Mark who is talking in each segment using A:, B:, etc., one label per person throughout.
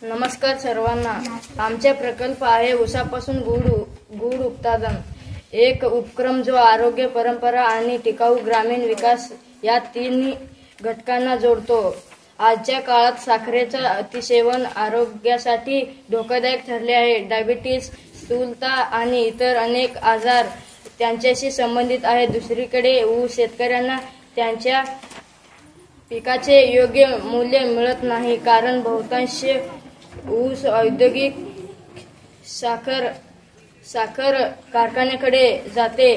A: नमस्कार सर्वांना. आमचे प्रकल्प आहे ऊसापासून गुळ उत्पादन, एक उपक्रम जो आरोग्य, परंपरा आणि टिकाऊ ग्रामीण विकास या तिन्ही घटकांना जोडतो. आजच्या काळात साखरेचे अतिसेवन आरोग्यासाठी धोकादायक ठरले आहे. डायबिटीज, स्थूलता आणि इतर अनेक आजार त्यांच्याशी संबंधित आहेत. दुसरीकडे ऊस शेतकऱ्यांना त्यांच्या पिकाचे योग्य मूल्य मिळत नाही, कारण बहुतांश ऊस औद्योगिक साखर कारखान्याकडे जाते,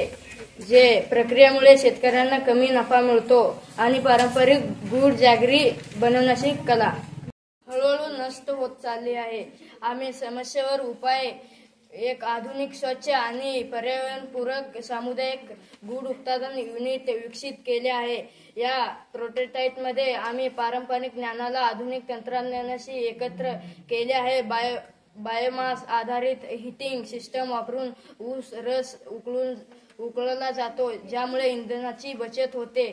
A: जे प्रक्रियेमुळे शेतकऱ्यांना कमी नफा मिळतो आणि पारंपरिक गूळ जॅगरी बनवण्याची कला हळूहळू नष्ट होत चालली आहे. आम्ही समस्येवर उपाय एक आधुनिक, स्वच्छ आणि पर्यावरणपूरक सामुदायिक गूळ उत्पादन युनिट विकसित केले आहे. या प्रोटोटाइपमध्ये आम्ही पारंपरिक ज्ञानाला आधुनिक तंत्रज्ञानाशी एकत्र केले आहे. बायोमास आधारित हीटिंग सिस्टम वापरून ऊस रस उकळला जातो, ज्यामुळे इंधनाची बचत होते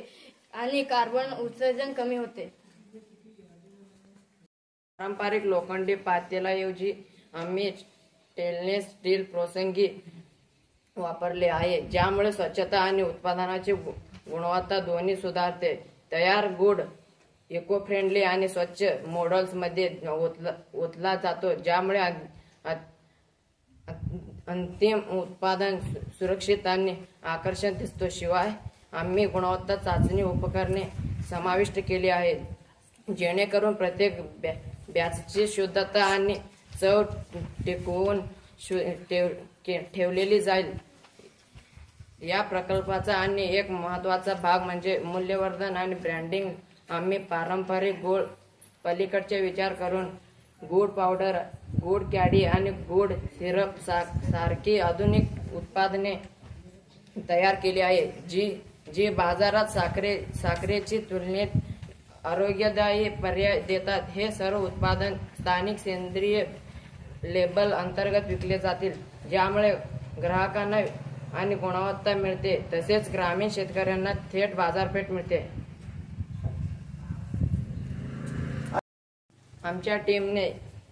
A: आणि कार्बन उत्सर्जन कमी होते.
B: पारंपरिक लोखंडी पातेल्याऐवजी आम्ही स्टेनलेस स्टील प्रसंगी वापरले आहे, ज्यामुळे स्वच्छता आणि उत्पादनाची गुणवत्ता दोन्ही सुधारते. तयार गूळ इको फ्रेंडली आणि स्वच्छ मॉडेल्स मध्ये ओतला जातो, ज्यामुळे अंतिम उत्पादन सुरक्षित आणि आकर्षक दिसतो. शिवाय आम्ही गुणवत्ता चाचणी उपकरणे समाविष्ट केली आहेत, जेणेकरून प्रत्येक बॅचची शुद्धता आणि चव टिकवून ठेवलेली जाईल. या प्रकल्पाचा आणि एक महत्त्वाचा भाग म्हणजे मूल्यवर्धन आणि ब्रँडिंग. आम्ही पारंपरिक गूळ पलीकडचे विचार करून गूळ पावडर, गूळ कॅडी आणि गूळ सिरप सारखी आधुनिक उत्पादने तयार केली आहेत, जी बाजारात साखरेची तुलनेत आरोग्यदायी पर्याय देतात. हे सर्व उत्पादन स्थानिक सेंद्रिय लेबल अंतर्गत विकले जातील, ज्यामुळे ग्राहकांना आणि गुणवत्ता मिळते, तसेच ग्रामीण शेतकऱ्यांना थेट बाजारपेठ मिळते. आमच्या टीमने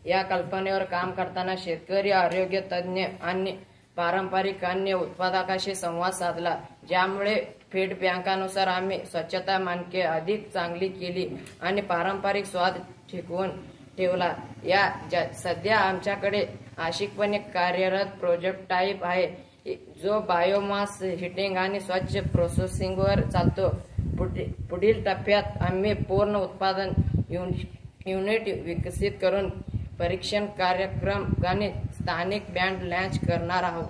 B: या कल्पनेवर काम करताना शेतकरी, आरोग्य तज्ज्ञ आणि पारंपरिक अन्य उत्पादकांशी संवाद साधला, ज्यामुळे फीडबॅकानुसार आम्ही स्वच्छता मानके अधिक चांगली केली आणि पारंपरिक स्वाद टिकवून ठेवला. सध्या आमच्याकडे आंशिकपणे कार्यरत प्रोटोटाइप आहे, जो बायोमास हीटिंग आणि स्वच्छ प्रोसेसिंगवर चालतो. पुढील टप्प्यात आम्ही पूर्ण उत्पादन युनिट विकसित करून परीक्षण कार्यक्रम आणि स्थानिक ब्रँड लॉन्च करणार आहोत.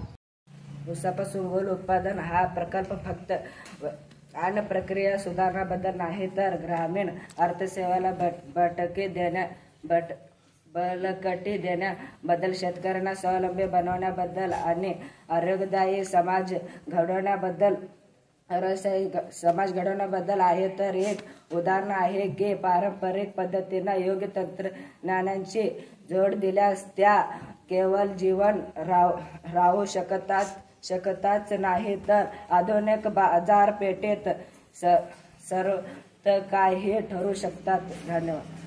C: ऊसापासून गूळ उत्पादन हा प्रकल्प फक्त अन्न प्रक्रिया सुधारण्याबद्दल नाही, तर ग्रामीण अर्थव्यवस्थेला बळकटी देण्याबद्दल, शेतकऱ्यांना स्वावलंबी बनवण्याबद्दल आणि आरोग्यदायी समाज घडवण्याबद्दल आहे. तर एक उदाहरण आहे की पारंपरिक पद्धतींना योग्य तंत्रज्ञानाची जोड दिल्यास त्या केवळ जीवन राहू शकताच नाही, तर आधुनिक बाजारपेठेत सर्वोत्कृष्ट ठरू शकतात. धन्यवाद.